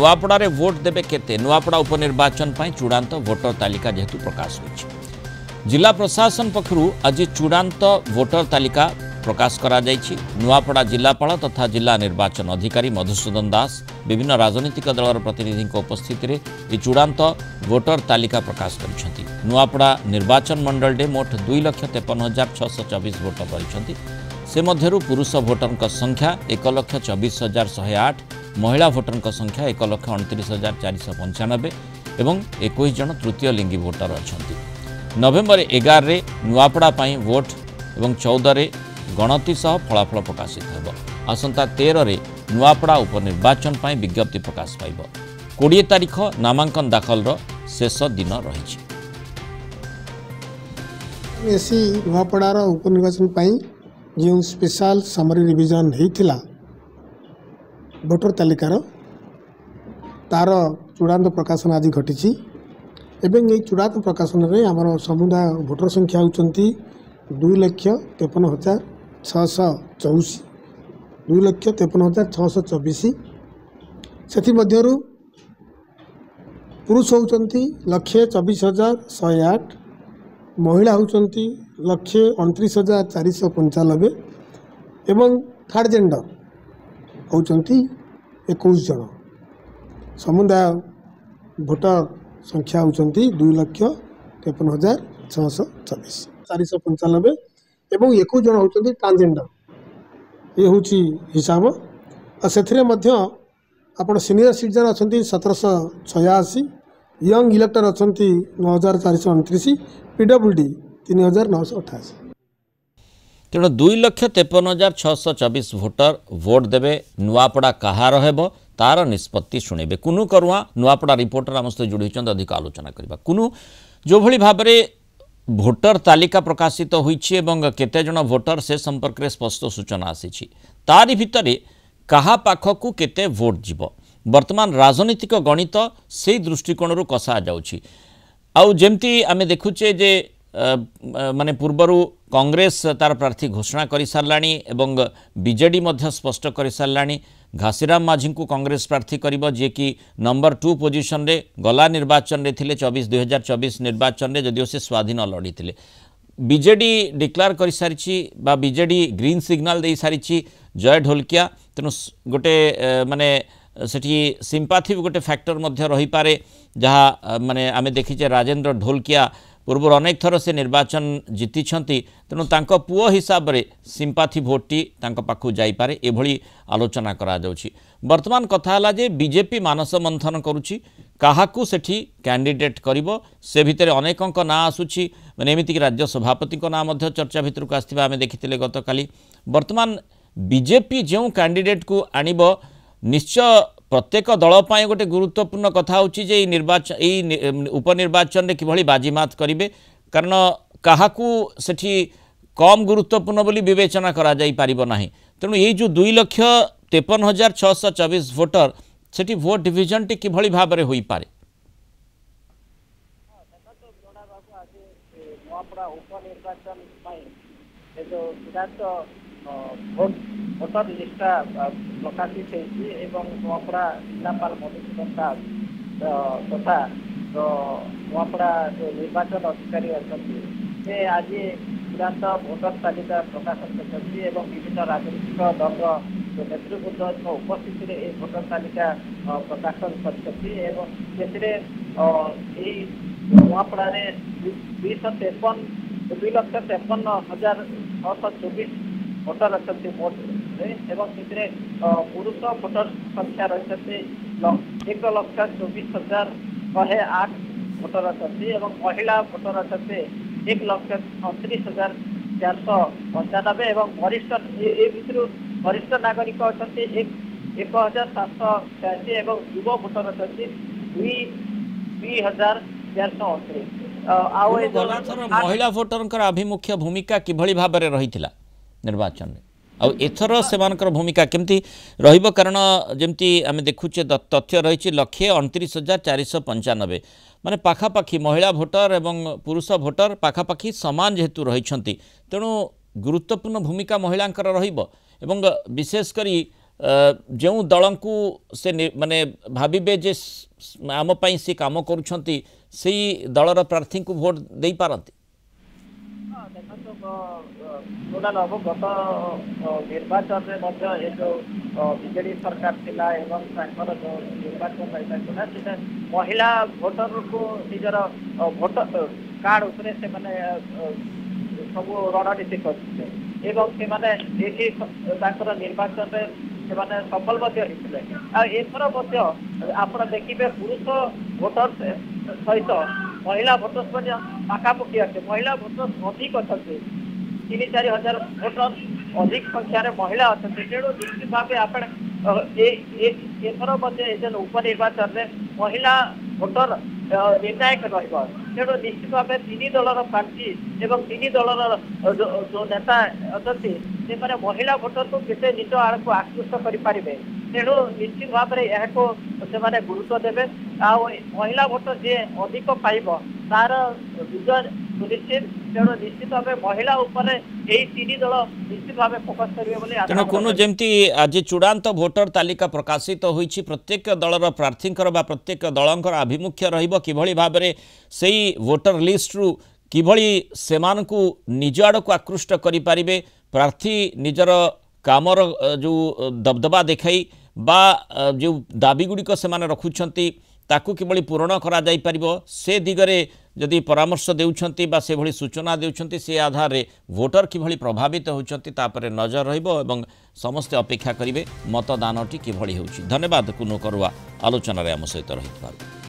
Nuapada vote देवे केते नुआपड़ा उपनिर्वाचन पर चूड़ांत भोटर तालिका जेहेतु प्रकाश होइछि। जिला प्रशासन पक्षरु आज चूड़ांत भोटर तालिका प्रकाश करा जाइछि। नुआपड़ा जिलापाल तथा जिला निर्वाचन अधिकारी मधुसूदन दास विभिन्न राजनीतिक दलर प्रतिनिधि उपस्थित में चूड़ांत भोटर तालिका प्रकाश करिसेंति। नुआपड़ा निर्वाचन मंडल में मोट 2,53,624 भोटर रही। से मध्यरु पुरुष भोटर संख्या 1,24,108, महिला भोटर संख्या 1,29,495 एवं 21 जन तृतीय लिंगी भोटर अच्छा। नवेम्बर 11 रे नुआपड़ा भोट और 14 रे गणति सह फलाफल प्रकाशित होब। आसंता 13 रे नुआपड़ा उपनिर्वाचन पर विज्ञप्ति प्रकाश पाइब। 20 तारीख नामांकन दाखल शेष दिन रही। एसी नुआपड़ार उपनिर्वाचन पर जो स्पेशल समरी रिविजन होता भोटर तालिकार तार चूड़ांत प्रकाशन आज घटी। एवं ये चूड़ांत प्रकाशन में आमर समुदाय भोटर संख्या होती 2,53,624 2,53,624। से पुरुष होती 1,24,108, महिला होती 1,29,495 एवं थर्ड जेंडर होती 21 जन। समुदाय भोटर संख्या होती 2,53,624 495 एवं 21 जन होती ट्रांसजेंडर। ये हूँ हिसाब। से आप सीनियर सिटीजन अच्छा 1,786, यंग इलेक्टर अच्छा 9,429, PWD 3,988। तेणु 2,53,624 भोटर भोट देवे। नुआपड़ा कहार हेब तार निष्पत्ति शुणेबे। कुनु करुआ नुआपड़ा रिपोर्टर आम सहित जोड़ी होती अधिक आलोचना करबा। कुनु जो भली भाबरे भोटर तालिका प्रकाशित होइछि एवं केते जन भोटर से संपर्क में स्पष्ट सूचना आसी तारि भितरे कहा पाखकु केते भोट जीव वर्तमान राजनीतिक गणित से दृष्टिकोण कषा जाउछि। आउ जेमती आमे देखुचे जे माने पूर्वरु कांग्रेस तार प्रार्थी घोषणा कर साराणी एवं बीजेडी मध्य स्पष्ट कर साराणी। घासीराम माझी को कांग्रेस प्रार्थी करिबो जे कि नंबर 2 पोजिशन रे गला निर्वाचन रे थिले 2024 निर्वाचन रे जदिओ से स्वाधीन लड़ी थिले। बीजेडी डिक्लेयर कर सारी बा बीजेडी ग्रीन सिग्नल दे सारी जय ढोलकिया। तेणु गोटे माने सेठी सिंपाथी गोटे फैक्टर मध्य रही पारे जहाँ माने आमे देखीचे राजेंद्र ढोलकिया पूर्व अनेक थर से निर्वाचन जीति। तेणु तांको पुओ हिसाब रे सिंपाथी भोटी तांको पाखु जाई पारे एभली आलोचना करा जाउछि। वर्तमान कथा हला जे बीजेपी मानस मंथन करुछि काहाकू सेठी कैंडिडेट करिवो। से भितर अनेकंक ना आसुछि माने एमिति राज्य सभापति को ना मध्य चर्चा भितर को आस्थिबा आमे देखिथिले गतकाली। वर्तमान बीजेपी जो कैंडिडेट को आनिबो निश्चय प्रत्येक दल पाए गोटे गुरुत्वपूर्ण कथा होची जे निर्वाचन उपनिर्वाचन रे किभली बाजीमात करिवे। कारण काहाकू सेठी कम गुरुत्वपूर्ण बोली विवेचना करा जाई पारिबो नाही। तेणु ये जो 2,53,624 भोटर सेठी भोट डिविजन टी किभली भाबरे होई पारे। भोटर लिस्ट प्रकाशित नुआपड़ा जिलापाल मधुसूदन दास तथा नुआपड़ा जो निर्वाचन अधिकारी अच्छा से आज चूड़ांत भोटर तालिका प्रकाशन कर विभिन्न राजनीतिक दल नेतृवृंद उपस्थित भोटर तालिका प्रकाशन कर नुआपड़ा 2,53,624 भोटर अच्छा भोट एवं पुरुष भोटर संख्या रही 1,24,108 भोटर अच्छा महिला भोटर अच्छा 1,29,495 एवं वरिष्ठ वरिष्ठ नागरिक अच्छा 1,786 एवं युव भोटर अच्छा 2,429। महिला भोटर आभिमुख्य भूमिका किभली भाबरे रहिथिला निर्वाचन में आउ एथर सेमानकर भूमिका केमती रहिबो। कारण जेमती आमे देखुचे तथ्य रही 1,29,495 माने पाखापाखी महिला भोटर एवं पुरुष भोटर पाखापाखी समान जेहेतु रही तेणु गुरुत्वपूर्ण भूमिका महिलांकर रहिबो एवं विशेष करी जो दल को से माने भाविबे जे आम पई से काम करूछंती से दलर प्रार्थी को भोट दे पारती। बाबू गत निर्वाचन में जो बीजेडी सरकार थिला एवं जो निर्वाचन से महिला भोटर को निजर भोटर कार्ड उपरे से माने सब रणनीति करते निर्वाचन में सफल होते आप देखिए पुरुष भोटर सहित महिला भोटर्स पाखापाखि अच्छे महिला भोटर्स अधिक अच्छा 3-4 हजार भोटर अधिक संख्यार महिला अच्छा तेणु निश्चित भाव आप एथर उपनिर्वाचन में महिला भोटर निर्णायक तेणु निश्चित भाव 3 दलर प्रार्थी एवं 3 दलर जो नेता अच्छा से महिला भोटर को केते निज आड़ को आकृष्ट करें तेणु निश्चित भाव से गुरुत्व देवे आ महिला भोटर जी अधिक पाइब तार विजय सुनिश्चित तेणु निश्चित भाव महिला उपर यही 3 दल निश्चित भाव फोकस करेंगे। तेणु कोनो जेमती आज चूड़ांत भोटर तालिका प्रकाशित होईछि प्रत्येक दलर प्रार्थींकर बा प्रत्येक दलंकर आभिमुख्य रहिबो किभଳି भाबरे सेही वोटर लिस्ट रु किभଳି सेमानकु निज आड़ को आकृष्ट करि पारिबे प्रार्थी निजर कामर जो दबदबा देखाई बा जो दाबी गुड़िक से रखुंट ताकू किभଳି पूरण करा जाई परिबो से दिगरे जदि परामर्श देउछंती बा से भଳି सूचना देउछंती से आधार रे वोटर किभଳି प्रभावित होउछंती तापरे नजर रहिबो एवं समस्त अपेक्षा करिवे मतदानटी किभଳି होउछि। धन्यवाद कुनो करवा आलोचना रे हम सहित रहितबार।